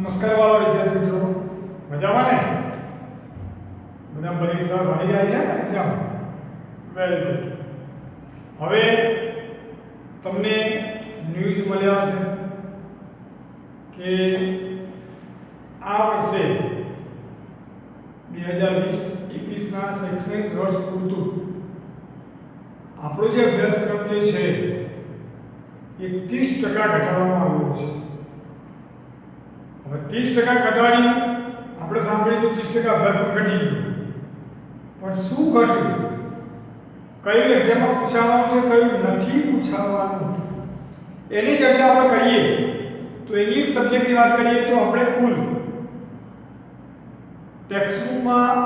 નમસ્કાર વાળા વિદ્યાર્થી મિત્રો, મજામાં ને? બધા પરીક્ષા સારી જાય છે ને? Exam very good. હવે તમને ન્યૂઝ મળ્યા હશે કે આ વર્ષે 2020-21 ના શૈક્ષણિક વર્ષ પૂરતું આપણો જે અભ્યાસક્રમ જે છે એ 30% ઘટાડવામાં આવ્યો છે. હવે 30% ઘટાડી આપણે સાંભળ્યું તો 30% અભ્યાસક્રમ ઘટી ગયો, પણ શું ઘટ્યું, કયું એક્ઝામમાં પૂછાવાનું છે, કયું નથી પૂછાવાનું, એની ચર્ચા આપણે કરીએ. તો ઇંગ્લિશ સબ્જેક્ટની વાત કરીએ તો આપણે કુલ ટેક્સ્ટબુકમાં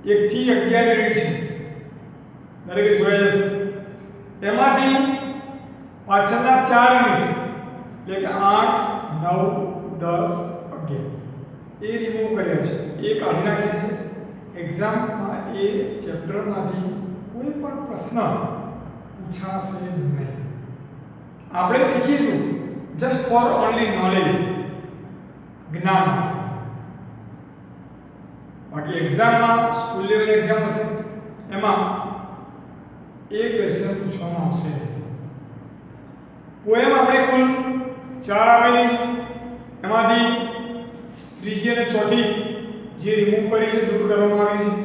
1 થી 11 યુનિટ છે, દરેકે જોયા જશે. એમાંથી પાછળના 4 યુનિટ એટલે કે 8, 9, 10, 11 એ રિમૂવ કર્યા છે, એ કાઢી નાખ્યા છે. એક્ઝામમાં એ ચેપ્ટરમાંથી કોઈ પણ પ્રશ્ન પૂછાશે નહીં. આપણે શીખીશું જસ્ટ ફોર ઓનલી નોલેજ, જ્ઞાન. બાકી એક્ઝામમાં સ્કૂલ લેવલ એક્ઝામ હશે, એમાં એક ક્વેશ્ચન પૂછવામાં આવશે. પોએમ આપણે કુલ 4 આવેલી છે, એમાંથી ત્રીજી અને ચોથી જે રિમૂવ કરી છે, દૂર કરવામાં આવી છે.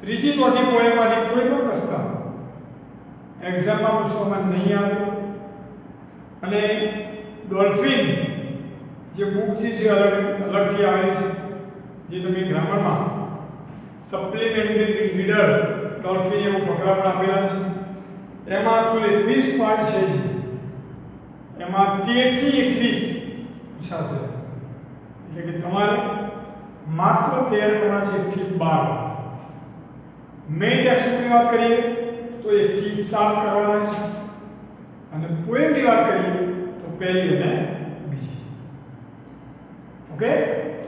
ત્રીજી ચોથી પોએમમાંથી કોઈ પણ પ્રશ્ન એક્ઝામમાં પૂછવામાં નહીં આવે. અને ડોલ્ફિન જે બુક જે છે અલગથી આવેલી છે, જે તમે ગ્રામરમાં સપ્લિમેન્ટરી રીડર ડોલ્ફિન એવું ફકરા પણ આપેલા છે. એમાં કુલ 21 પાર્ટ છે, એમાં 13 થી 21 પૂછાશે. એટલે કે તમારે માત્ર 13 કરવાના છે, 1 થી 12. મેઇન ટેક્સ્ટબુકની વાત કરીએ તો 1 થી 7 કરવાના છે, અને પોએમની વાત કરીએ તો પહેલી અને બીજી. ઓકે,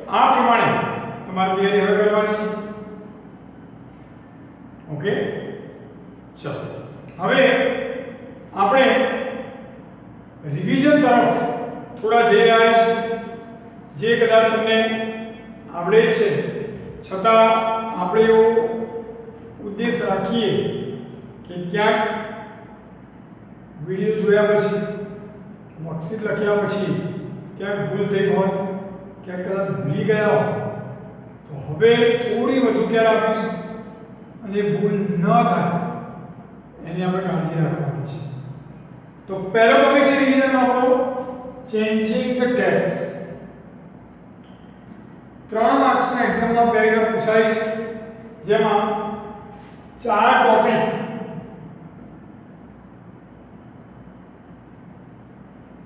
આ પ્રમાણે તમારે તૈયારી હવે કરવાની છે. ઓકે, ચલો હવે આપણે રિવિઝન તરફ થોડા જઈ રહ્યા છીએ. જે કદાચ તમને આવડે છે, છતાં આપણે એવો ઉદ્દેશ રાખીએ કે ક્યાંક વિડીયો જોયા પછી, વર્કશીટ લખ્યા પછી ક્યાંક ભૂલ થઈ હોય, ક્યાંક કદાચ ભૂલી ગયા હોય, તો હવે થોડી વધુ કેર આપીશું અને ભૂલ ન થાય એની આપણે કાળજી રાખવાની છે. તો પહેલો ટોપિક છે રિવિઝન આપણો ચેન્જિંગ ધ ટેક્સ્ટ. 3 માર્ક્સના એક્ઝામમાં પેરેગ્રાફ પૂછાય છે, જેમાં 4 ટોપિક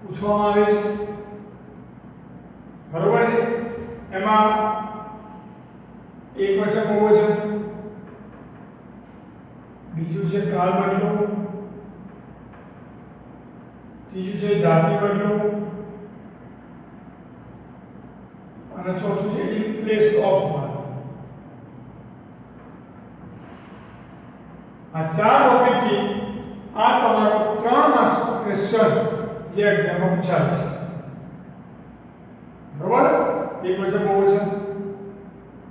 પૂછવામાં આવે છે, બરોબર છે. એમાં એકવચન બહુવચન, બીજું છે કાળ બદલો, ત્રીજું છે જાતિ બદલો, અને ચોથું છે ઇન પ્લેસ ઓફ વન. આ 4 ટોપિકથી આ તમારો 3 માર્ક્સનો ક્વેશ્ચન જે એક્ઝામમાં પૂછાય છે, બરોબર. એકવચન બહુવચન,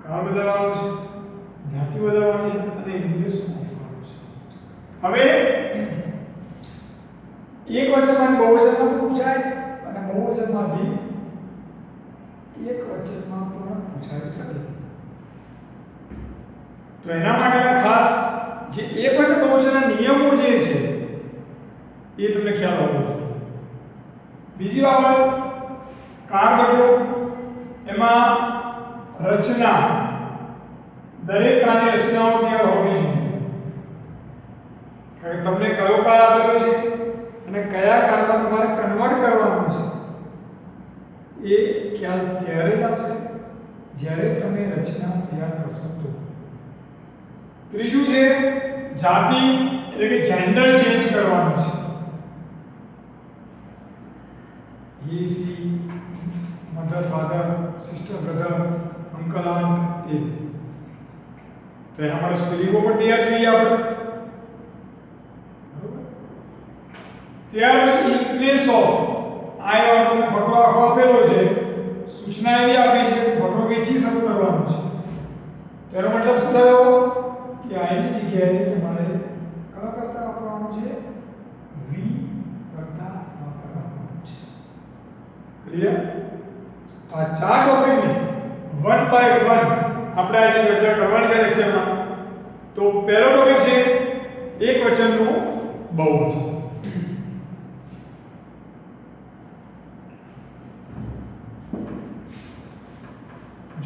કાળ બદલવાનું છે, જાતિ બદલવાની છે, અને ઇંગ્લિશ ઓફવાનું છે. હવે એકવચનમાંથી બહુવચનમાં પૂછાય અને બહુવચનમાંથી એકવચનમાં પણ પૂછાઈ શકે. તો એના માટેના ખાસ જે એકવચન બહુવચનના નિયમો જે છે એ તમને ખ્યાલ હોવો જોઈએ. બીજી બાબત, કાર બદલો, એમાં રચના, દરેક કારની રચનાઓ તૈયાર હોવી જોઈએ. કારણ કે તમને કયો કાર આપેલો છે અને કયા કારમાં તમારે કન્વર્ટ કરવાનું છે એ ખ્યાલ ત્યારે જ આવશે જ્યારે તમે રચના તૈયાર કરશો તો. ત્રીજું છે જાતિ, એટલે કે જેન્ડર ચેન્જ કરવાનું છે. he, she, mother, father, sister, brother, uncle, aunt, એ. તો એના માટે સ્પેલિંગો પણ તૈયાર જોઈએ આપણે, બરોબર. ત્યાર પછી ઇન પ્લેસ ઓફ, આ આઈ વાળો તમને ફકરો આખો આપેલો છે, સૂચના એવી આપી છે કે ફકરો વેથી શરૂ કરવાનો છે. તેનો મતલબ શું થયો કે આઈની જગ્યાએ તમારે કયા કરતા વાપરવાનું છે, વી કરતા વાપરવાનું છે. ક્લિયર? આ ચાર ટોપિકની વન બાય વન આપણે આજે ચર્ચા કરવાની છે લેક્ચરમાં. તો પહેલો ટોપિક છે એકવચનનું બહુવચન.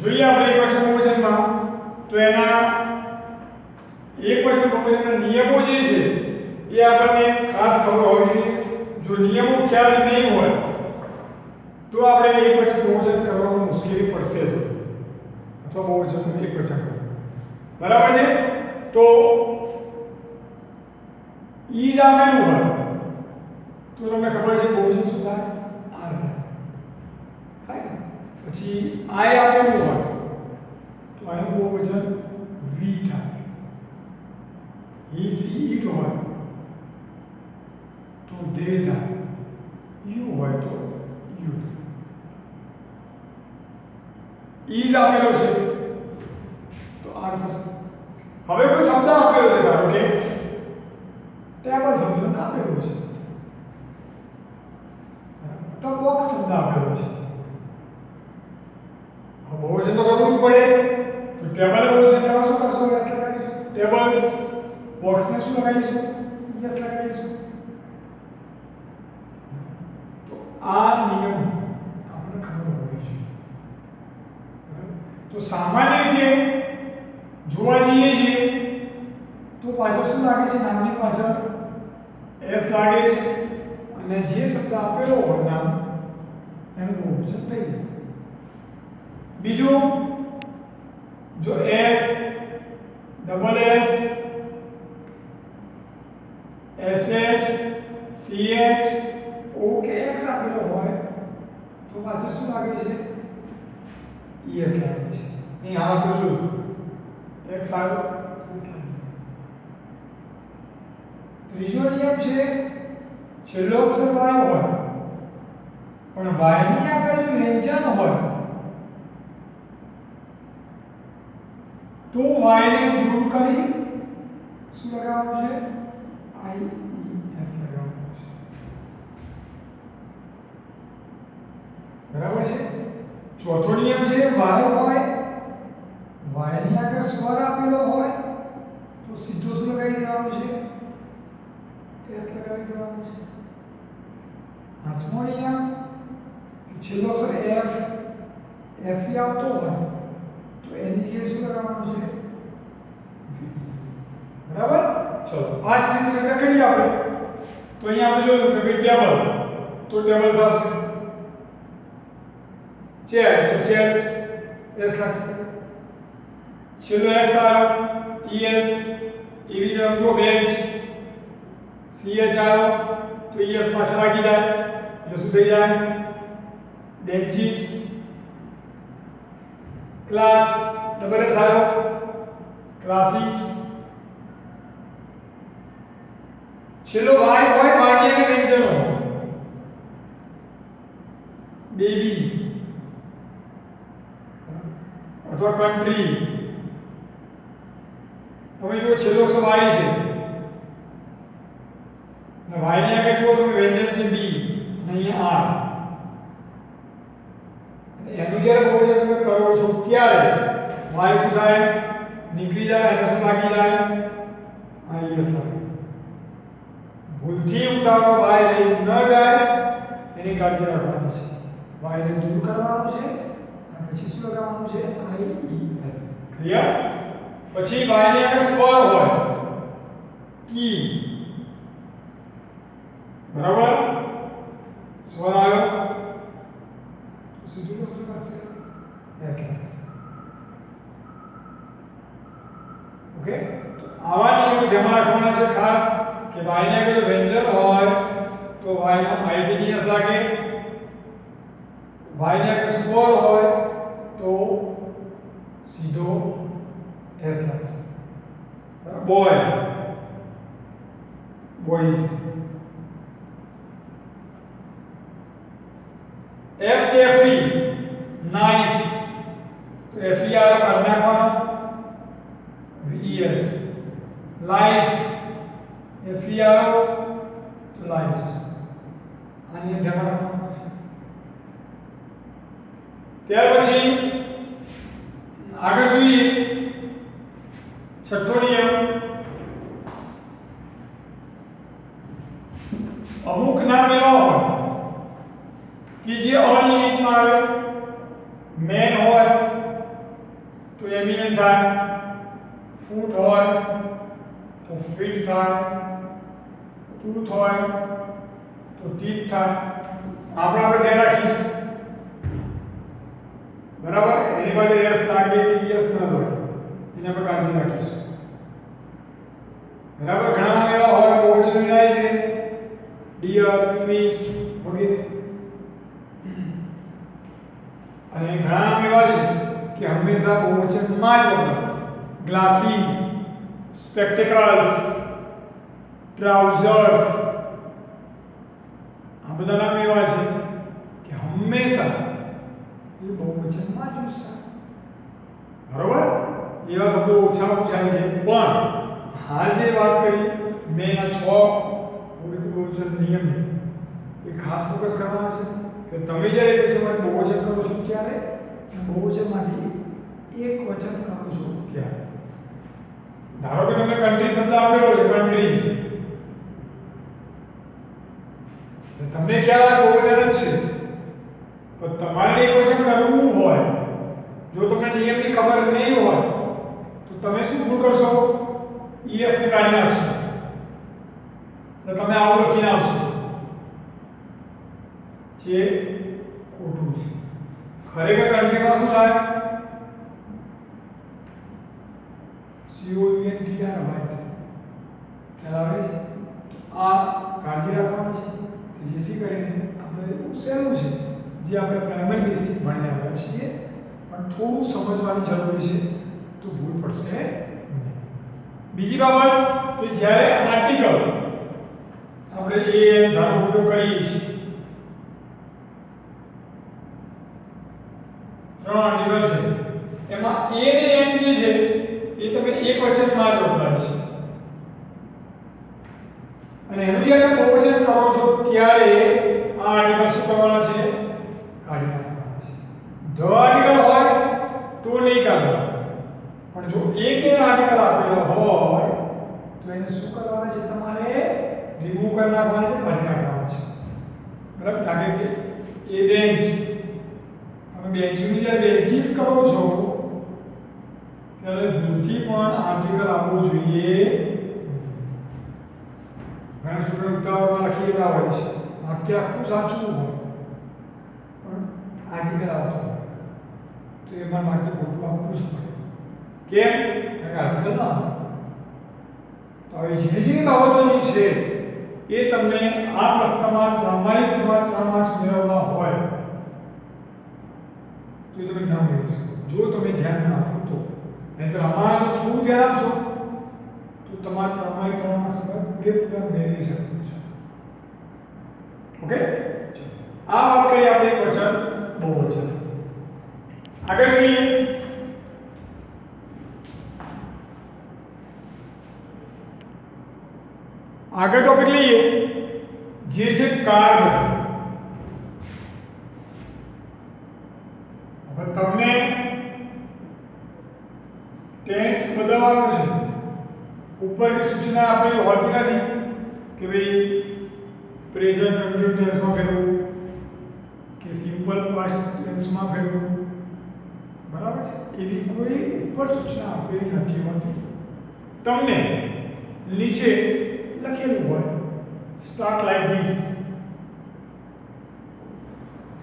જોઈએ આપણે એકવચન બહુવચનમાં તો એના એકવચન બહુવચનના નિયમો જે છે એ આપણને ખાસ ખબર હોવી જોઈએ. જો નિયમો ખ્યાલ નહીં હોય તો આપણે એકવચન બહુવચન કરવામાં મુશ્કેલી પડશે જ, અથવા બહુવચનનું એકવચન કરવું. બરાબર છે? તો ઈ જ આપેલું હોય તો તમને ખબર છે બહુવચન શું થાય, આર થાય. પછી આઈ આપેલું હોય તો આનું બહુવચન વી થાય. હી સી ઈટ હોય તો દે થાય. યુ હોય તો યુ થાય. ઈઝ આપેલો છે તો આર થશે. હવે કોઈ શબ્દ આપેલો છે, ધારો કે ટેબલ શબ્દ આપેલો છે, તો બોક્સ શબ્દ આપેલો છે. બહુવચન તો કરવું જ પડે. તો ટેબલ બહુવચન કરવા શું કરશો, એસ લગાવીશું. ટેબલ્સ, બોક્સ ને શું લગાવીશું, એસ લગાવીશું. તો આ નિયમ આપણે ખબર હોવી જોઈએ. તો સામાન્ય રીતે જોવા જઈએ છીએ તો પાછળ શું લાગે છે, નામની પાછળ એસ લાગે છે અને જે શબ્દ આપેલો હોય નામ એનું બહુવચન થઈ જાય. બીજું, જો S, double S, S H, C H, O કે એક્સ આપેલો હોય તો પાછળ શું લાગે છે, ઈએસ લાગે છે. અહીં હા આપણે જોયું એક્સ આવ્યો. ત્રીજો નિયમ છે છેલ્લો અક્ષર વાય હોય પણ વાય ની આગળ જો વ્યંજન હોય તો વાય ને દૂર કરી શું લગાવવાનું છે, આઈ એસ લગાવવાનું છે. બરાબર છે? ચોથો નિયમ છે વાય હોય, વાય ની આગળ સ્વર આપેલો હોય તો સીધો શું લગાવી દેવાનું છે, એસ લગાવી દેવાનું છે. પાંચમો નિયમ છેલ્લો અક્ષર એફ, એફ આવતો હોય તો એની જગ્યાએ શું લગાવવાનું છે, બરાબર? ચલો પાંચ નિયમ ચર્ચા કરીએ આપણે. તો અહીંયા આપણે જોયું કે ટેબલ તો ટેબલ્સ આવશે, ચેર તો ચેર્સ એસ લાગશે. છેલ્લો એક્સ આવ્યો ઈએસ, એવી રીતે જો બેન્ચ સીએચ આવ્યો તો ઈએસ પાછળ લાગી જાય એટલે શું થઈ જાય, બેન્ચીસ. ક્લાસ, ડબલ એસ આવ્યો ક્લાસીસ. છેલ્લો વાય હોય, વાય ને વ્યંજનો બેબી અથવા કન્ટ્રી. તમે જો છેલ્લો અક્ષર વાય છે અને વાય ની આગળ જુઓ તમે વ્યંજન છે બી અને અહીંયા આર. એનું જ્યારે બહુવચન તમે કરો છો ત્યારે વાય શું થાય, નીકળી જાય અને શું લાગી જાય, આઈએસ લાગે. ભૂલથી ઉતારો વાય લઈ ન જાય એની કાળજી રાખવાની છે. વાય ને દૂર કરવાનું છે અને પછી શું લગાવવાનું છે, આઈઈએસ. ક્લિયર? પછી વાય ની આગળ સ્વર હોય કી, બરાબર? સ્વર આવ્યો સીધું શું લાગશે, એસ લાગશે. ઓકે? તો આવા નિયમો ધ્યાનમાં રાખવાના છે ખાસ કે વાય ને આગળ વ્યંજન હોય તો વાય નો આઈ થી એસ લાગે, વાય ને આગળ સ્વર હોય તો સીધો એસ લાગશે. Boy, boys. એફ કે એફઈ નાઇફ તો એફઈ આવે કાઢી નાખવાનો વીએસ લાઈફ એફઈ આવે તો લાઈવ્સ આની ધ્યાન રાખવાનું છે ત્યાર પછી આગળ જોઈએ છઠ્ઠો નિયમ અમુક નામ એવા હોય કે જે અનિયમિતમાં આવે મેન હોય તો એમિયન થાય ફૂટ હોય તો ફીટ થાય ટૂથ હોય તો ટીથ થાય આપણે ધ્યાન રાખીશું બરાબર એની પાસે યસ લાગે કે યસ ન લાગે એના પર કાળજી રાખીશું બરાબર ઘણા નામ એવા હોય બહુવચન વિનાય છે ડિયર ફિશ વગેરે અને ઘણા નામ એવા છે કે હંમેશા બહુવચનમાં જ વપરાય ગ્લાસીસ સ્પેક્ટેકલ્સ ટ્રાઉઝર્સ આ બધા નામ એવા છે કે હંમેશા એ બહુવચનમાં જ યુઝ થાય બરોબર એવા શબ્દો ઓછા પૂછાય છે પણ હાલ જે વાત કરી મેં આ 6 બહુવચન નિયમ એ ખાસ ફોકસ કરવાના છે કે તમે જ્યારે એકવચનમાં બહુવચન કરો છો ત્યારે બહુવચનમાંથી એક વચન કરો છો ત્યારે ધારો કે તમને કન્ટ્રી શબ્દ આપેલો છે કન્ટ્રીઝ તમને ખ્યાલ આવે બહુવચન જ છે પણ તમારે એકવચન કરવું હોય જો તમને નિયમની ખબર નહીં હોય તો તમે શું ભૂલ કરશો ઈએસ ને કાઢી નાખશો એટલે તમે આવું લખીને આવશો જે ખોટું છે ખરેખર કન્ટ્રીમાં શું થાય COUNTR હોય ખ્યાલ આવે છે આ કાળજી રાખવાની છે કે જેથી કરીને આપણે એવું સહેલું છે જે આપણે પ્રાઇમરી બેસિક ભણી આવ્યા છીએ પણ થોડું સમજવાની જરૂર છે તો ભૂલ પડશે નહીં બીજી બાબત કે જ્યારે આર્ટિકલ આપણે એ ધારો ઉપયોગ કરીએ છીએ ત્રણ આર્ટિકલ છે એમાં એ ને એમ જે છે એ તમે એક વચનમાં જ વપરાય છે અને એનું જ્યારે બહુવચન કરો છો ત્યારે આ આર્ટિકલ શું કરવાના છે કાઢી નાખવાના છે ધ આર્ટિકલ હોય તો નહીં કાઢવાના પણ જો એક આર્ટિકલ આપેલો હોય તો એને શું કરવાના છે તમારે રિમૂવ કરી નાખવાના છે કાઢી નાખવાના છે બરાબર લાગે કે એ બેન્ચ તમે બેન્ચની જ્યારે બેન્ચીસ કરો છો ત્યારે ભૂલથી પણ આર્ટિકલ આપવું જોઈએ ઘણા સ્ટુડન્ટ ઉતાવળમાં લખી હોય છે વાક્ય આખું સાચું હોય પણ આર્ટિકલ આવતો હોય તો એમાં માટે ખોટું આપવું જ પડે કેમ કારણ કે આર્ટિકલ ના આવે તો હવે ઝીણી બાબતો જે છે એ તમને આ પ્રશ્નમાં 3 માર્ક્સ મેળવવા હોય તો એ તમે ના મેળવી શકો જો તમે ધ્યાન ના આપો તો નહીંતર આમાં જો થોડું ધ્યાન આપશો તો તમારે 3 માર્ક્સ પૂરેપૂરા મેળવી શકો છો ઓકે આ વાત કરી આપણે એકવચન બહુવચન આગળ જોઈએ આગળ ટોપિક લઈએ જે છે કાર્ડ હવે તમને ટેન્સ બદલવાનો છે ઉપરની સૂચના આપેલી હોતી નથી કે ભાઈ પ્રેઝન્ટ કન્ટિન્યુઅસ ટેન્સમાં ફેરવવું કે સિમ્પલ પાસ્ટ ટેન્સમાં ફેરવવું બરાબર છે એવી કોઈ ઉપર સૂચના આપેલી નથી હોતી તમને નીચે લખેલું હોય સ્ટાર્ટ લાઈક ધીસ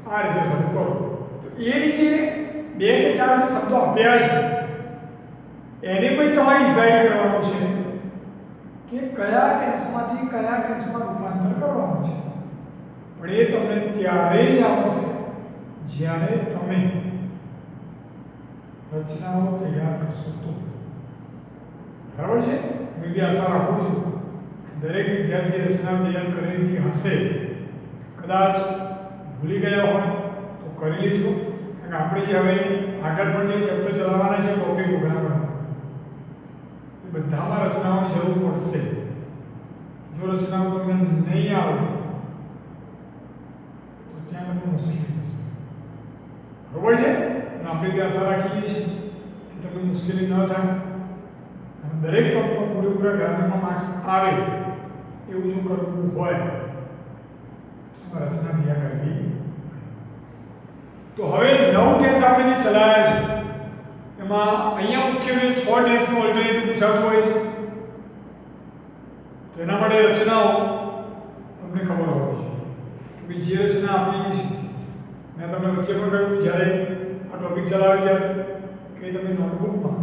આ રીતે શરૂ કરો તો એ નીચે 2 કે 4 જે શબ્દો આપ્યા છે એને પણ તમારે ડિસાઈડ કરવાનું છે કે કયા ટેન્સમાંથી કયા ટેન્સમાં રૂપાંતર કરવાનું છે પણ એ તમને ત્યારે જ આવશે જ્યારે તમે રચનાઓ તૈયાર કરશો તો બરાબર છે મેં બી આશા રાખું છું દરેક વિદ્યાર્થીએ રચના તૈયાર કરેલી હશે કદાચ ભૂલી ગયા હોય કરી લેજો કારણ કે આપણે જે હવે આગળ પણ જે ચેપ્ટર ચલાવવાના છે ટોપિક ઘણા બધા એ બધામાં રચનાઓની જરૂર પડશે. જો રચનાઓ તમને નહીં આવે તો ત્યાં તમને મુશ્કેલ થઈ જશે. બરોબર છે? અને આપણે બી આશા રાખીએ છીએ કે તમને મુશ્કેલી ન થાય અને દરેક ટોપિકમાં પૂરેપૂરા ગ્રામરમાં માર્ક્સ આવે એવું જો કરવું હોય તો રચના તૈયાર કરવી. તો હવે 9 ટેન્સ આપણે જે ચલાવ્યા છે એમાં અહીંયા મુખ્યત્વે 6 ટેન્સનું ઓલ્ટરનેટિવ પૂછાતું હોય છે. તો એના માટે રચનાઓ તમને ખબર હોવી જોઈએ કે જે રચના આપી છે મેં તમને વચ્ચે પણ કહ્યું જ્યારે આ ટોપિક ચલાવે ત્યારે કે તમે નોટબુકમાં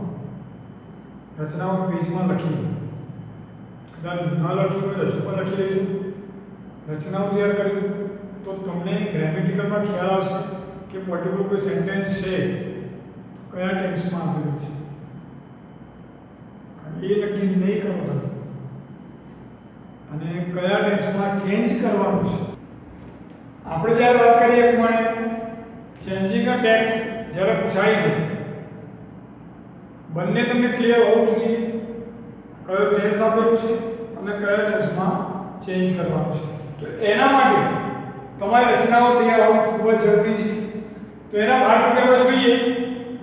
રચનાઓ પેજમાં લખી કદાચ ન લખી હોય તો હજુ પણ લખી લેજો. રચનાઓ તૈયાર કરી દો તો તમને ગ્રામેટિકલમાં ખ્યાલ આવશે કે પર્ટિક્યુલર કોઈ સેન્ટેન્સ છે કયા ટેન્સમાં આપેલું છે. એ નક્કી નહીં કરો તમે અને કયા ટેન્સમાં ચેન્જ કરવાનું છે. આપણે જ્યારે વાત કરીએ એ પ્રમાણે ચેન્જિંગ અ ટેક્સ જ્યારે પૂછાય છે બંને તમને ક્લિયર હોવું જોઈએ કયો ટેન્સ આપેલું છે અને કયા ટેન્સમાં ચેન્જ કરવાનું છે. તો એના માટે તમારી રચનાઓ તૈયાર હોવી ખૂબ જ જરૂરી છે. તો એના ભાગરૂપે આપણે જોઈએ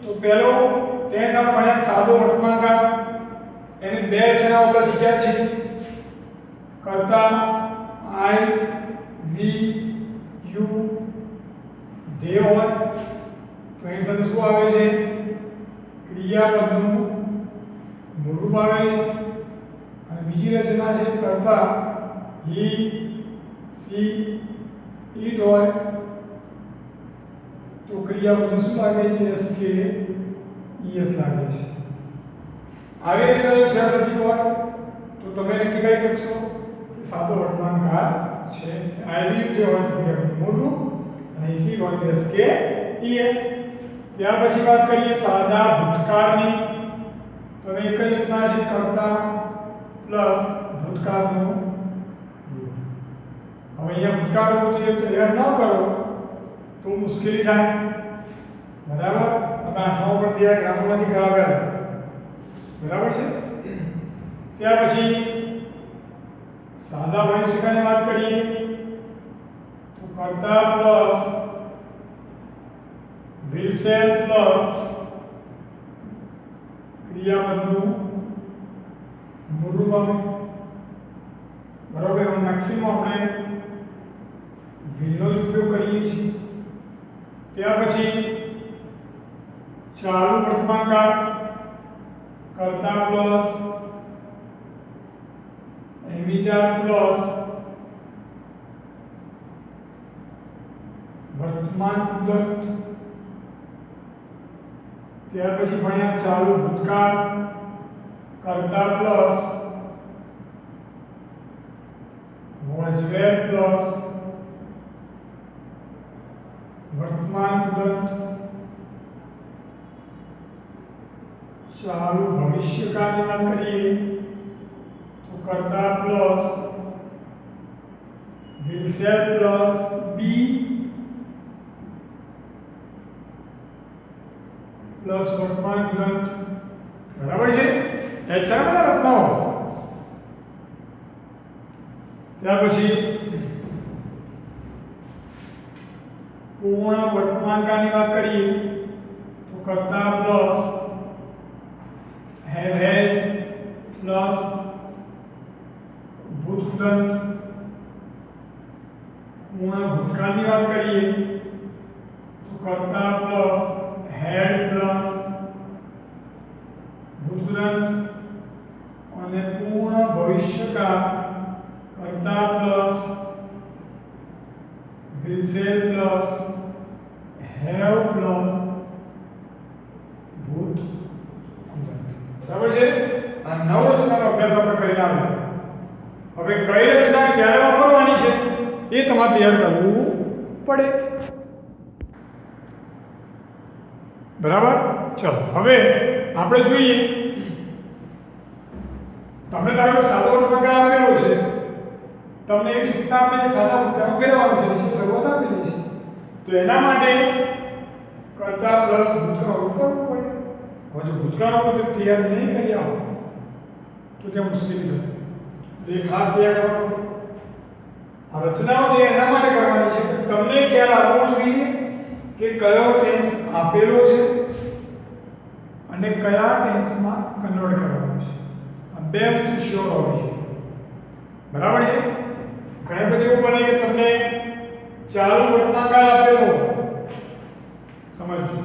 તો પહેલો ટેન્સ આપણે ભણ્યા સાદો વર્તમાનકાળ. એની બે રચનાઓ આપણે શીખ્યા છે કર્તા આઈ વી યુ ધે હોય તો એની સાથે શું આવે છે ક્રિયાપદનું મૂળરૂપ આવે છે. અને બીજી રચના છે કર્તા હી સી ઈટ હોય તો ક્રિયાપદ શું લાગે છે એસ કે ઈએસ લાગે છે. આવી રચના જો શેર થતી હોય તો તમે નક્કી કરી શકશો કે સાદો વર્તમાનકાળ છે. આઈવી જે હોય તો ક્રિયાપદ મૂળરૂપ અને ઈસી હોય તો એસ કે ઈએસ. ત્યાર પછી વાત કરીએ સાદા ભૂતકાળની. તો એક જ રચના છે કર્તા પ્લસ ભૂતકાળનું રૂપ. હવે અહીંયા ભૂતકાળનું જે તૈયાર ન કરો તો મુશ્કેલી થાય. બરાબર? આપણે આઠમા પર તૈયાર ગ્રામરમાંથી કરાવ્યા બરાબર છે. ત્યાર પછી સાદા ભવિષ્યકાળની વાત કરીએ તો કર્તા પ્લસ will shall પ્લસ ક્રિયાપદનું મૂળરૂપ આવે. બરાબર? મેક્સિમમ આપણે will નો જ ઉપયોગ કરીએ છીએ. ત્યાર પછી ચાલુ વર્તમાનકાળ કર્તા પ્લસ એમિજા પ્લસ વર્તમાન મુદત. ત્યાર પછી ભણ્યા ચાલુ ભૂતકાળ કર્તા પ્લસ was were પ્લસ વર્તમાન મુદત. ચાલુ ભવિષ્યકાળની વાત કરીએ તો કર્તા plus will shall plus be plus વર્તમાન મુદત. બરાબર છે? એ ચાર બધા રચનાઓ. ત્યાર પછી પૂર્ણ વર્તમાનકાળની વાત કરીએ તો કર્તા પ્લસ have has પ્લસ ભૂતકૃદંત. પૂર્ણ ભૂતકાળની વાત કરીએ તો કર્તા પ્લસ had પ્લસ ભૂતકૃદંત. અને પૂર્ણ ભવિષ્યકાળ કર્તા plus will shall plus have plus ભૂતકૃદંત. બરાબર છે? આ નવ રચનાનો અભ્યાસ આપણે કરીને આવ્યા. હવે કઈ રચના ક્યારે વાપરવાની છે એ તમારે તૈયાર કરવું પડે. બરાબર? ચલો હવે આપણે જોઈએ તમને ધારો કે સાદો વર્તમાનકાળ આપેલો છે તમને એવી સૂચના આપેલી સાદા વર્તમાનકાળ ફેરવવાનું છે. શરૂઆત આપેલી છે તો એના માટે કરતા પ્લસ ભૂતકાળ કરવું પડે. હવે જો ભૂતકાળમાં તમે તૈયાર નહીં કર્યા હો તો ત્યાં મુશ્કેલી થશે. એટલે એ ખાસ તૈયાર કરવાનું પડે. આ રચનાઓ જે એના માટે કરવાની છે કે તમને ખ્યાલ આવવો જોઈએ કે કયો ટેન્સ આપેલો છે અને કયા ટેન્સમાં કન્વર્ટ કરવાનો છે. આ બે વસ્તુ શ્યોર હોવી જોઈએ. બરાબર છે. ઘણી બધી એવું બને કે તમને ચાલુ વર્તમાનકાળ આપેલો, સમજો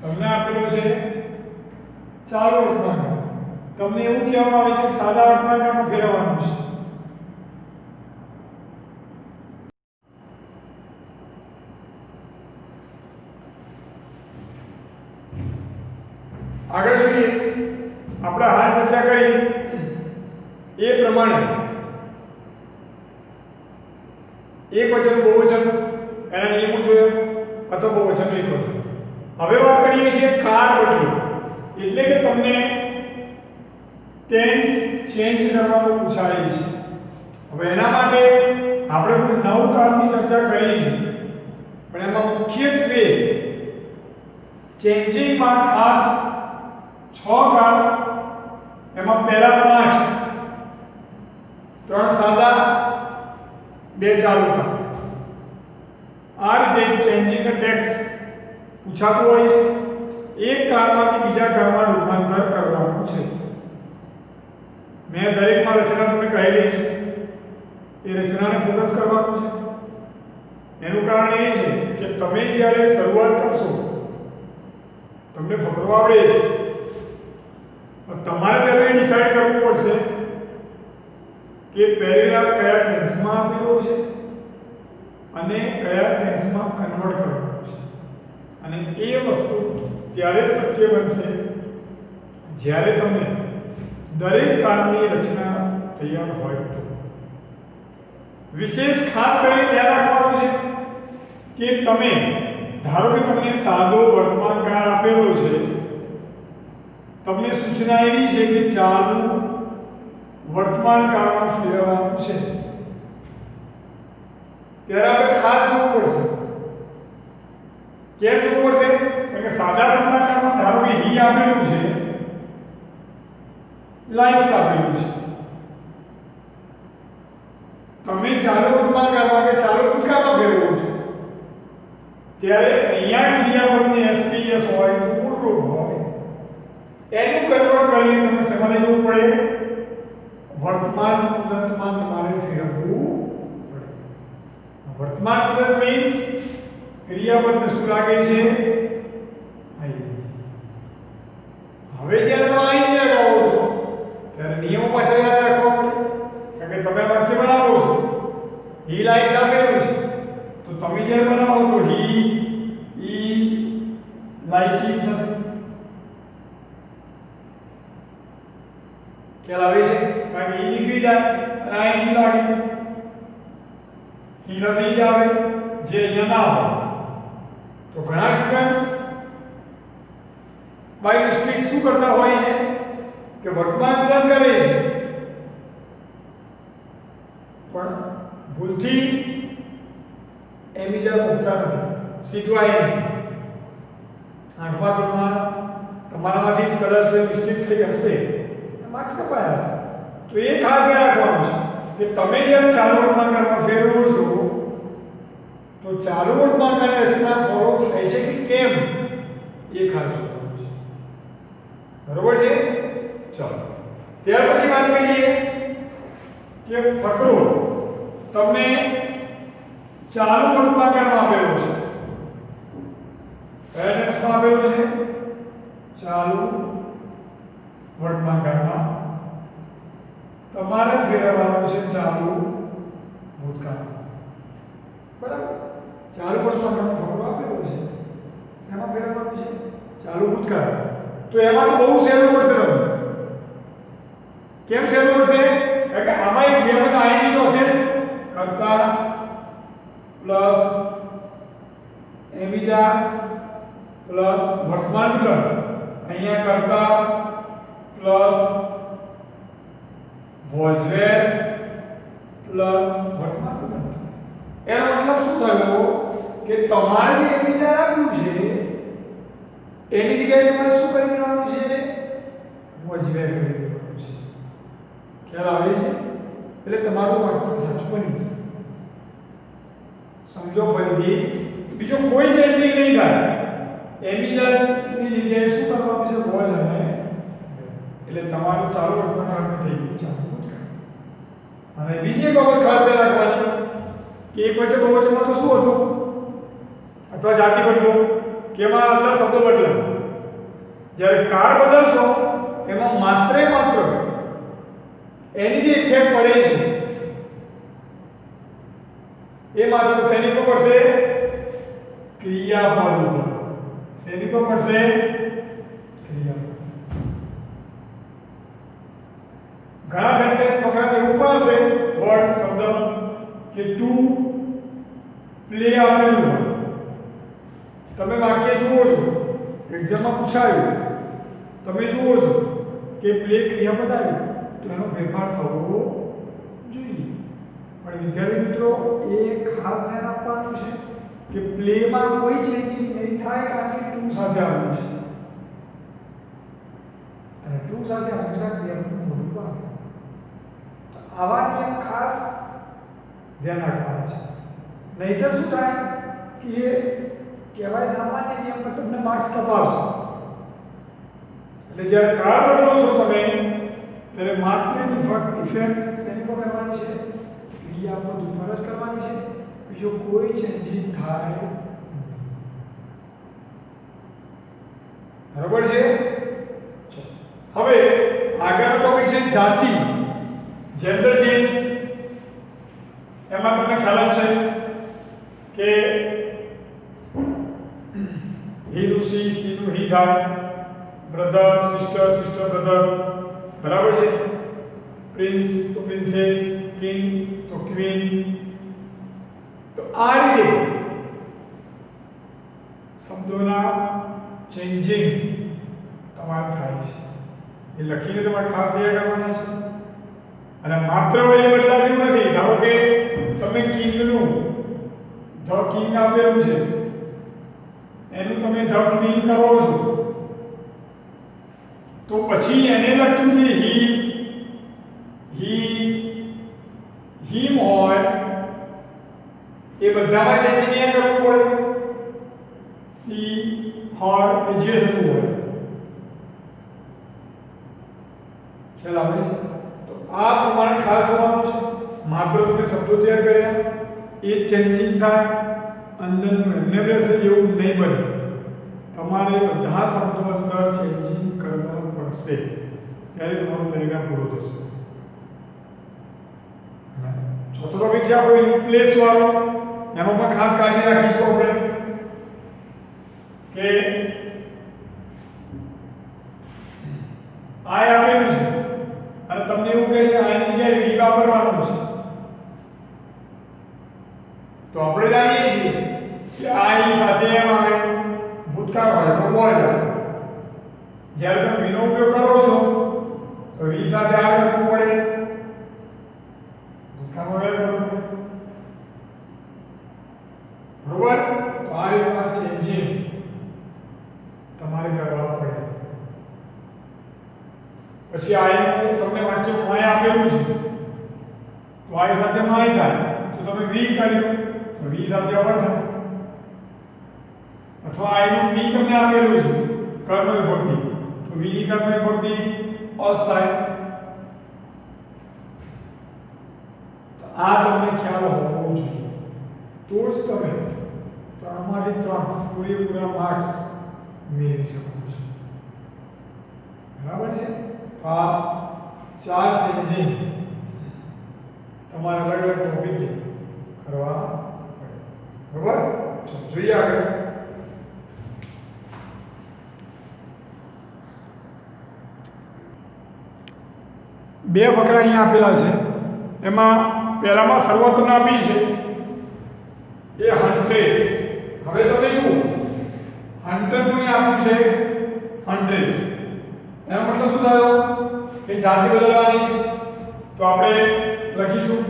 તમને આપેલો છે ચાલુ વર્તમાનકાળ, તમને એવું કહેવામાં આવે છે કે સાદા વર્તમાનકાળમાં ફેરવવાનું છે. આગળ જોઈએ. આપણે હાલ ચર્ચા કરી એ પ્રમાણે એક વચન બહુવચન એના નિયમો જોયા અથવા બહુવચન એકવચન. હવે વાત કરીએ છીએ કાર બદલો, એટલે કે તમને ટેન્સ ચેન્જ કરવાનું પૂછાય છે. હવે એના માટે આપણે કોઈ 9 કારની ચર્ચા કરી છે, પણ એમાં મુખ્યત્વે ચેન્જિંગમાં ખાસ 6 કાર, એમાં પહેલા 5, 3 સાદા 2 ચાલુ કાર. આ રીતે ચેન્જિંગ ટેક્સ પૂછાતું હોય છે. એક કારમાંથી બીજા કારમાં રૂપાંતર કરવાનું છે. મેં દરેકમાં રચના તમને કહેલી છે, એ રચનાને ફોકસ કરવાનું છે. એનું કારણ એ છે કે તમે જ્યારે શરૂઆત કરશો તમને ફકરો આવડે છે, તમારે પહેલા એ ડિસાઈડ કરવું પડશે કે પેરેગ્રાફ કયા ટેન્સમાં આપેલો છે અને કયા ટેન્સમાં કન્વર્ટ કરવાનો છે. અને એ વસ્તુ ત્યારે શક્ય બનશે જ્યારે તમે દરેક કારની રચના તૈયાર હોય તો. વિશેષ ખાસ કરીને ધ્યાન રાખવાનું છે કે તમે ધારો કે તમને સાદો વર્તમાન કાળ આપેલો છે, તમને સૂચના એવી છે કે ચાલુ વર્તમાન કાળમાં ફેરવવાનું છે, ત્યારે આપણે ખાસ જોવું પડશે. કેમ જોવું પડશે? કારણ કે સાદા વર્તમાન કાળમાં ધારો કે હી આપેલું છે, લાઇક્સ આપેલું છે, તમે ચાલુ વર્તમાન કાળમાં કે ચાલુ ભૂતકાળમાં ફેરવો છો, ત્યારે અહીંયા ક્રિયાપદની એસપીએસ હોય તો પૂર્વરૂપ હોય, એનું કન્વર્ટ કરીને તમે શેમાં જવું પડે? વર્તમાન મુદતમાં તમારે ફેરવવું પડે. વર્તમાન મુદત મીન્સ ક્રિયાપદને શું લાગે છે? હવે જ્યારે તમે અહીં લગાવો છો ત્યારે નિયમો પાછળ યાદ રાખવા પડે. કારણ કે તમે વાક્ય બનાવો છો, હી લાઇક્સ આપેલું છે, તો તમે જ્યારે બનાવો તો હી ઇઝ લાઇકિંગ થશે. ખ્યાલ આવે છે? કારણ કે ઈ નીકળી જાય અને આ ઈ લાગે, ઈ સાથે ઈ જ આવે, જે અહીંયા ના હોય. તો ઘણા સ્ટુડન્ટ્સ બાય મિસ્ટેક શું કરતા હોય છે કે વર્તમાન મુદત કરે છે પણ ભૂલથી એમીજા મૂકતા નથી, સીધું આવી છે. 8મા ધોરણમાં તમારામાંથી જ કદાચ કોઈ મિસ્ટેક થઈ હશે, માર્ક્સ કપાયા હશે. તો એ ખાસ ધ્યાન રાખવાનું છે કે તમે જ્યારે ચાલુ વર્તમાનકાળમાં ફેરવો છો તો ચાલુ વર્તમાનકાળની રચના ફોલો થાય છે કે કેમ, એ ખાસ જોવાનું છે. બરોબર છે? ચાલો ત્યાર પછી વાત કરીએ કે ફકરો તમને ચાલુ વર્તમાનકાળમાં આપેલો છે. કયા ટેન્સમાં આપેલો છે? ચાલુ વર્તમાનકાળમાં. તમારે ફેરવવાનું છે ચાલુ ભૂતકાળમાં. બરાબર? ચાલુ વર્તમાનકાળમાં ફકરો આપેલો છે, શેમાં ફેરવવાનું છે? ચાલુ ભૂતકાળ. તો એમાં તો બહુ સહેલું પડશે તમને. કેમ સહેલું પડશે? કારણ કે આમાં એક ક્રિયાપદ આઈજી તો હશે, કર્તા પ્લસ એમીજા પ્લસ વર્તમાન મુદત. અહીંયા કર્તા પ્લસ વોઝવેર પ્લસ વર્તમાન મુદત. એનો મતલબ શું થયો કે તમારે જે એમીજા આપ્યું છે એની જગ્યાએ તમારે શું કરી દેવાનું છે? વજવે કરી દેવાનું છે. ખ્યાલ આવે છે? એટલે તમારું વાક્ય સાચું બની જશે. સમજો ફરીથી, બીજો કોઈ ચેન્જિંગ નહીં થાય. એમિઝાની જગ્યાએ શું કરવાનું છે? વોઝ અને એટલે તમારું ચાલુ વર્તમાન થઈ ગયું ચાલુ ભૂતકાળ. અને બીજી એક બાબત ખાસ ધ્યાન રાખવાની કે એક વચ્ચે બહુવચનમાં તો શું હતું અથવા જાતિ બદલો કે એમાં અંદર શબ્દો બદલાય. જ્યારે કાર બદલશો એમાં માત્ર એની જે ઇફેક્ટ પડે છે એ માત્ર શેની પર પડશે? ક્રિયાપદ ઉપર. શેની પર પડશે? ક્રિયાપદ. ઘણા સેન્ટેન્સ ફકરા એવું પણ હશે વર્ડ શબ્દ કે ટુ પ્લે આપેલું હોય. તમે વાક્ય જુઓ છો, એક્ઝામમાં પૂછાયું, તમે જુઓ છો કે પ્લે ક્રિયાપદ આવ્યું તો એનો ફેરફાર થવો જોઈએ. પણ વિદ્યાર્થી મિત્રો એ ખાસ ધ્યાન આપવાનું છે કે પ્લેમાં કોઈ ચેન્જિંગ નહીં થાય કારણ કે ટુ સાથે આવ્યું છે અને ટુ સાથે હંમેશા ક્રિયાપદનું મોઢું પણ આવે. તો આવા નિયમ ખાસ ધ્યાન રાખવાના છે. નહીંતર શું થાય કે એ કહેવાય સામાન્ય નિયમ પર તમને માર્ક્સ કપાવશે. એટલે જ્યારે કાર બદલો છો તમે ત્યારે માત્ર ઇફેક્ટ શેની પર કરવાની છે? ક્રિયાપદ ઉપર જ કરવાની છે. બીજો કોઈ ચેન્જિંગ થાય નહીં. બરાબર છે? હવે આગળનો ટોપિક છે જાતિ, જેન્ડર ચેન્જ. એમાં તમને ખ્યાલ છે કે he નું she, she નું he થાય, બ્રધર સિસ્ટર, સિસ્ટર બ્રધર. બરાબર છે? પ્રિન્સ તો પ્રિન્સેસ, કિંગ તો ક્વીન. તો આ રીતે શબ્દોના ચેન્જિંગ તમારે થાય છે. એ લખીને તમારે ખાસ તૈયાર કરવાના છે. અને માત્ર એ બદલાશે એવું નથી. ધારો કે તમે કિંગનું ધ કિંગ આપેલું છે એનું તમે ધ ક્વીન કરો છો તો પછી એને લગતું જે હિમ હોય એ બધામાં ચેન્જિંગ એ કરવું પડે. સી, હર એ જે થતું હોય. ખ્યાલ આવે છે? તો આ પ્રમાણે ખાસ જોવાનું છે. માત્ર તમે શબ્દો તૈયાર કર્યા એ ચેન્જિંગ થાય અંદરનું એમને રહેશે એવું નહીં બને. તમારે બધા શબ્દો અંદર ચેન્જિંગ કરવું પડશે ત્યારે તમારું પરિણામ પૂરું થશે. ચોથો ટોપિક છે આપણો ઇનપ્લેસ વાળો. એમાં પણ ખાસ કાળજી રાખીશું આપણે કે આ આપેલું છે અને તમને એવું કહે છે આની જગ્યાએ વી વાપરવાનું છે. તો આપણે જાણીએ છીએ કે આ ઈ સાથે એમ આવે ભૂતકાળ હોય તો વોઝ આવે. જ્યારે તમે વીનો ઉપયોગ કરો છો તો વી સાથે આ કરવું પડે, ભૂતકાળમાં વેર કરવું પડે. બરોબર? તો આ રીતના ચેન્જિંગ તમારે કરવા પડે. પછી આઈનું તમને વાક્ય માય આપેલું છે તો આઈ સાથે માય થાય તો તમે વી કર્યું તો વી સાથે અવર થાય. અથવા આઈનું મી તમને આપેલું છે કર્મ વિભક્તિ તો વી ની કર્મ વિભક્તિ અસ થાય. તો આ તમને ખ્યાલ હોવો જોઈએ તો જ તમે 3 માંથી 3 પૂરેપૂરા માર્ક્સ મેળવી શકો છો. બરાબર છે? આ 4 ચેન્જિંગ તમારે અલગ અલગ ટોપિક કરવા પડે. બરાબર? જોઈએ આગળ. બે ફકરા અહીંયા આપેલા છે. એમાં પહેલામાં સર્વોત્તમ આપી છે એ હન્ટ્રેસ. હવે તમે જુઓ હન્ટરનું આપ્યું છે હન્ટ્રેસ. એનો મતલબ શું થયો કે જાતિ બદલવાની છે. તો આપણે લખીશું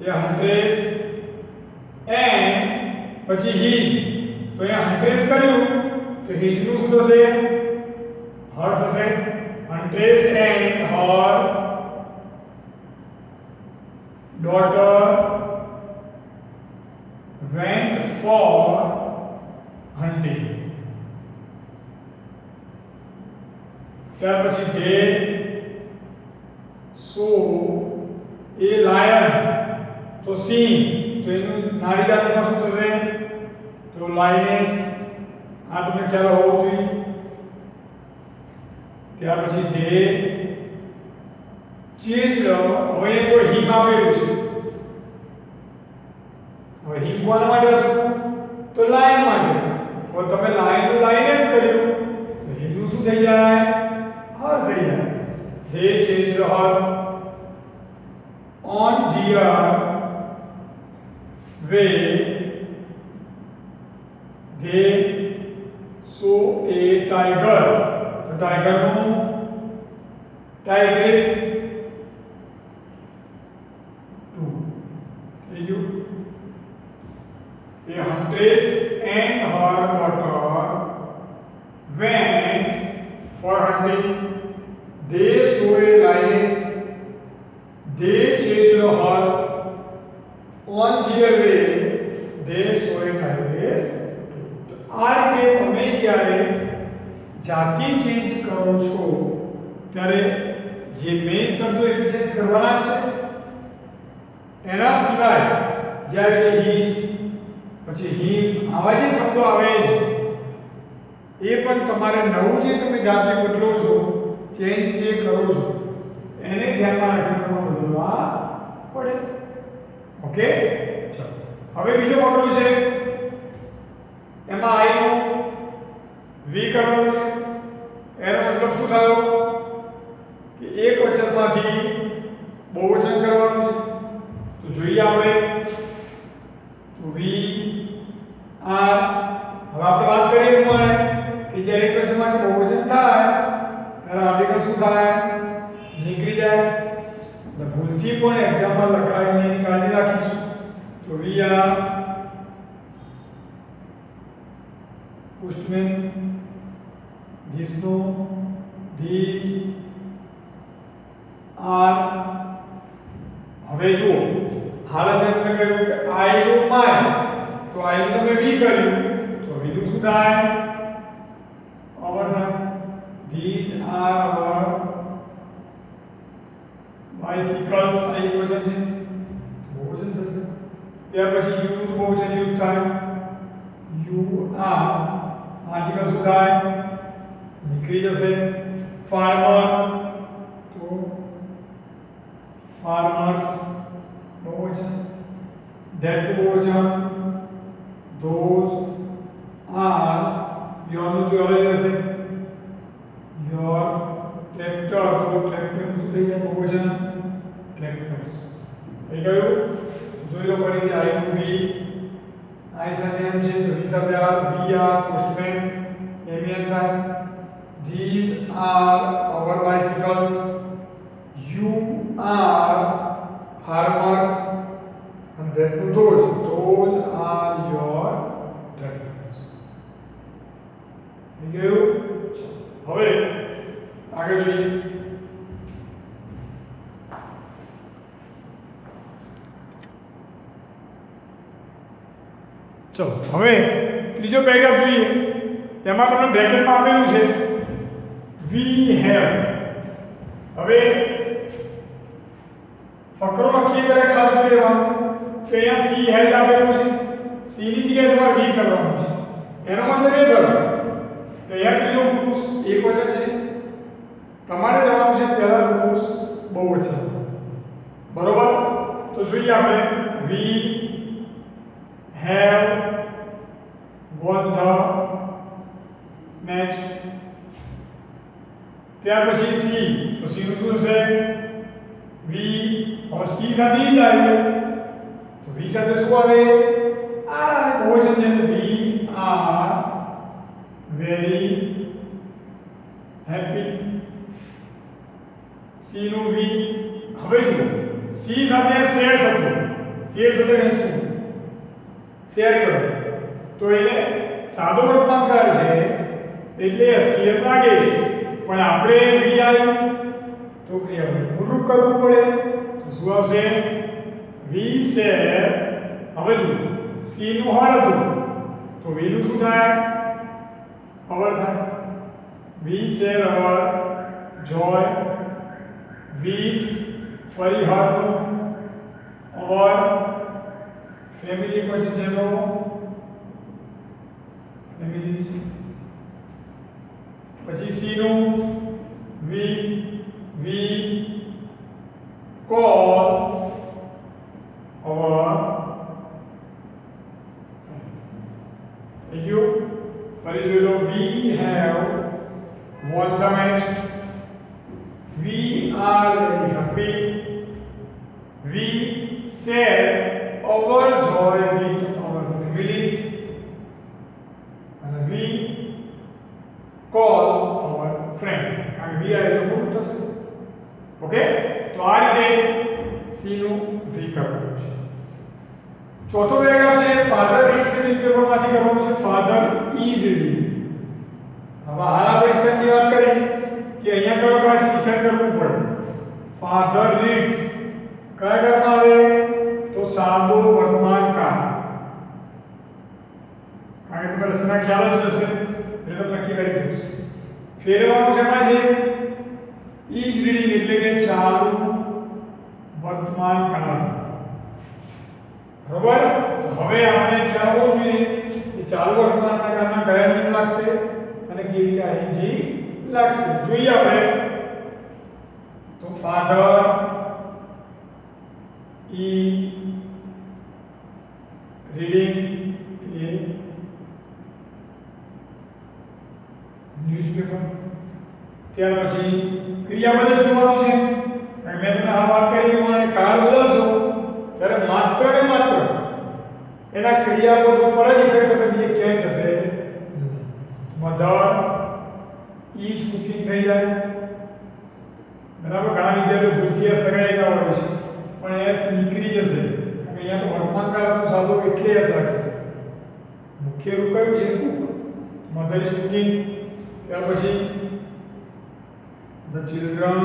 એ હન્ટ્રેસ એન્ડ પછી હીઝ. તો અહીંયા હન્ટ્રેસ કર્યું તો હિઝ નું શું થશે? હર થશે. Huntress and her daughter went for hunting. ત્યાર પછી they saw a lion. તો સિંહ, તો એનું નારી જાતિમાં શું થશે? તો lioness. આ તમને ખ્યાલ હોવો જોઈએ. ત્યાર પછી they chased. હવે જો હિમ આવેલું છે, હવે હિમ કોના માટે હતું? તો લાયન માટે. તો તમે લાયન નું લાયનેસ કર્યું તો હિમનું શું થઈ જાય? હર થઈ જાય. they chased her on deer way. they saw a tiger. તો ટાઈગર નું tigress. A huntress and her daughter went for hunting. They saw a lioness. They chased her on their way. They saw a tigress. આ રીતે તમે જ્યારે જાતિ change કરો છો ત્યારે જે મેઇન શબ્દો એ ચેન્જ કરવાના છે. એના સિવાય જ્યારે કે his પછી હિમ આવા જે શબ્દો આવે છે એ પણ તમારે નવું જે તમે જાતિ બદલો છો, ચેન્જ જે કરો છો એને ધ્યાનમાં રાખીને બદલવા પડે. ઓકે, ચલો હવે બીજો પગલું છે, એમાં આઈ નું વી કરવાનું છે. એનો મતલબ શું થયો કે એક વચનમાંથી બહુવચન કરવાનું છે. તો જોઈએ આપણે. તો વી આર. હવે આપણે વાત કરીએ પ્રમાણે કે જ્યારે એક વચનમાંથી બહુવચન થાય ત્યારે આર્ટિકલ શું થાય? નીકળી જાય. એટલે ભૂલથી પણ એક્ઝામમાં લખાય નહીં એની કાળજી રાખીશું. તો વી are postman. This no, these are. હવે જુઓ, હાલ મેં તમને કહ્યું કે આઈ નું માય, તો આઈ નું તમે વી કર્યું તો વી નું શું થાય? અવર થાય. These are our bicycles. આ એક વચન છે, બહુવચન થશે. ત્યાર પછી યુ નું બહુવચન યુઝ થાય. યુ આર આર્ટિકલ શું થાય? નીકળી જશે. ફાર્મર, તો farmers બહુવચન. that બહુવચન. those are your નું જો હવે જશે your tractor, તો tractor શું થઈ જાય? બહુવચન. tractors થઈ ગયું. જોઈ લો ફરીથી આઈ નું વી, આઈ સાથે એમ છે તો વી સાથે આર. વી આર postman, એમ એન થાય. these are our bicycles. You are farmers, and then those are your tractors. ठीक है. હવે આગળ જોઈએ. ચલો હવે ત્રીજો પેરેગ્રાફ જોઈએ. એમાં તમને બ્રેકેટમાં આપેલું છે we have. હવે ફકરો લખીએ ત્યારે ખાસ જોઈ લેવાનું કે અહીંયા સી હેઝ આપેલું છે, સી ની જગ્યાએ તમારે વી કરવાનું છે. એનો મતલબ એ થયો કે અહીંયા ત્રીજો પુરુષ એક વચન છે, તમારે જવાનું છે પહેલા પુરુષ બહુવચન. બરોબર? તો જોઈએ આપણે. We have won the match. ત્યાર પછી સી, તો સી નું શું થશે? વી. હવે સી સાથે ઈ જ આવ્યું તો વી સાથે શું આવે? આ બહુવચન છે. We are very happy. C નું વી. હવે જુઓ, સી સાથે શેર શબ્દ, શેર શબ્દ ખેંચવું, શેર કરો તો એને સાદો વર્તમાનકાળ છે એટલે એસકેએસ લાગે છે, પણ આપણે વી આવ્યું તો ક્રિયાપદ મૂળરૂપ કરવું પડે. તો શું આવશે? વી શેર. હવે જુઓ સી નું હળ હતું તો વી નું શું થાય? અવર થાય. વી શેર અવર જોય વિથ ફરી હળનું અવર ફેમિલી પછી જેનો ફેમિલી છે પછી સી નું વી કોલ અવર you ફરી જોઈ લો we have won the match, we are very happy, we share our joy with our families, and we call our friends. And we are the good person. Okay? તો આ રીતે C નું વી કરવાનું છે. ચોથો paragraph છે ફાધર રીડ્સ ન્યૂઝપેપરમાંથી કરવાનું છે. Father is reading. હવે હાલ આપણે ઈશાનની વાત કરી કે અહીંયા કયો કાચ ઈશાન કરવું પડે. ફાધર રીડ્સ કયા કાળમાં આવે? તો સાદો વર્તમાન કાળ. કારણ કે તમને રચના ખ્યાલ જ હશે એટલે તમે નક્કી કરી શકશો. ફેરવવાનું શેમાં છે? ઇઝ રીડિંગ એટલે કે ચાલુ વર્તમાન કાળ. બરોબર? તો હવે આપણે ખ્યાલ હોવો જોઈએ કે ચાલુ વર્તમાનના કાળમાં કયા નિયમ લાગશે અને કેવી રીતે આઈએનજી લાગશે. જોઈએ આપણે. તો father is reading A newspaper. ત્યાર પછી ક્રિયાપદ જોવાનું છે. કારણ મેં તમને આ વાત કરી કે મને કાળ બદલશો ત્યારે માત્ર ને માત્ર એના ક્રિયાપદ ઉપર જ ઇફેક્ટ થશે, બીજે ક્યાંય થશે. મધર ઇઝ કુકિંગ થઈ જાય. બરાબર? ઘણા વિદ્યાર્થીઓ ભૂલથી એસ લગાડી દેતા હોય છે પણ એસ નીકળી જશે કારણ કે અહીંયા તો વર્તમાન કાળનું સાદો એટલે એસ લાગે. મુખ્ય રૂપ કયું છે? કુક. Mother is cooking. ત્યાર પછી the children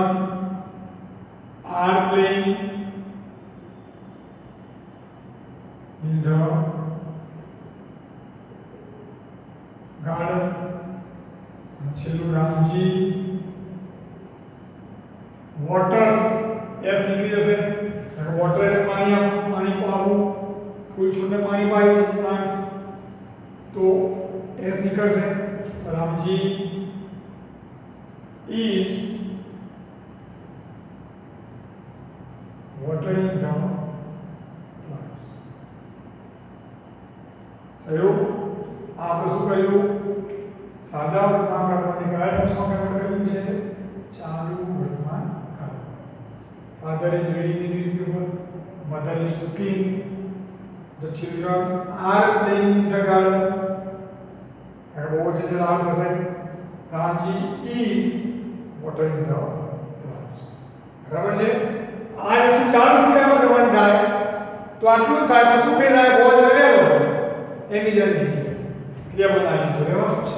are playing in the garden. છેલ્લું રામજી વોટર્સ એસ નીકળી જશે. વોટર એટલે પાણી આપવું, પાણી પાવું, ફૂલ છોડને પાણી પાય પ્લાન્ટ્સ તો એસ નીકળશે. રામજી ઇઝ વોટરિંગ ધ થયું. આ આપણે શું કર્યું? સાદા વર્તમાન કાળમાંથી કયા ટેન્સમાં કન્વર્ટ કર્યું છે? ચાલુ વર્તમાન કાળ. Father is reading the newspaper, mother is cooking, the children are playing in the garden. બહુ છે જે આર થશે. Ramji is watering the plants. બરાબર છે? આ વસ્તુ ચાલુ ક્રિયામાં કરવાની થાય તો આટલું જ થાય. પણ શું કહી થાય? વોઝ અવેલેબલ એમિજન્સી ક્રિયા બનાવી છે રહેવાનું છે.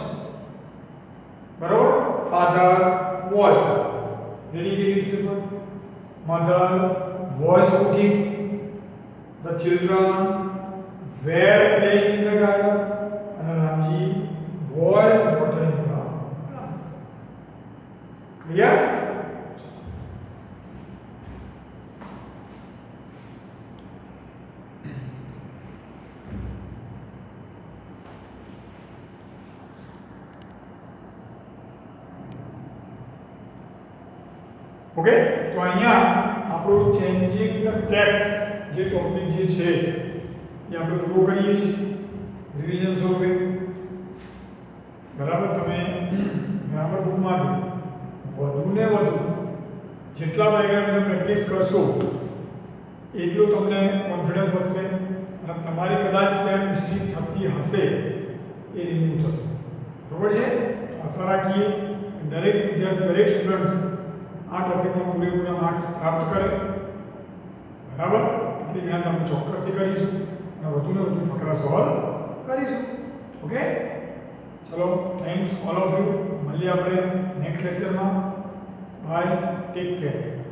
બરોબર? Father was reading the newspaper, mother was cooking, the children were playing in the garden અને Ramji was watering the plants. Clear? Okay? તો અહીંયા આપણું ચેન્જિંગ ધ ટેક્સ જે ટોપિક જે છે એ આપણે પૂરો કરીએ છીએ રિવિઝન સ્વરૂપે. બરાબર? તમે ગ્રામર બુકમાંથી વધુને વધુ જેટલા પેરેગ્રાફની પ્રેક્ટિસ કરશો એટલું તમને કોન્ફિડન્સ વધશે અને તમારી કદાચ ક્યાંક મિસ્ટેક થતી હશે એ રિમૂવ થશે. બરાબર છે? આશા રાખીએ દરેક વિદ્યાર્થી, દરેક સ્ટુડન્ટ્સ આ ટોપિકમાં પૂરેપૂરા માર્ક્સ પ્રાપ્ત કરે. બરાબર? એટલી મહેનત આપણે ચોક્કસથી કરીશું અને વધુને વધુ ફકરા સોલ્વ કરીશું. ઓકે? ચલો થેન્ક્સ ઓલ ઓફ યુ. મળીએ આપણે નેક્સ્ટ લેક્ચરમાં. Bye, take care.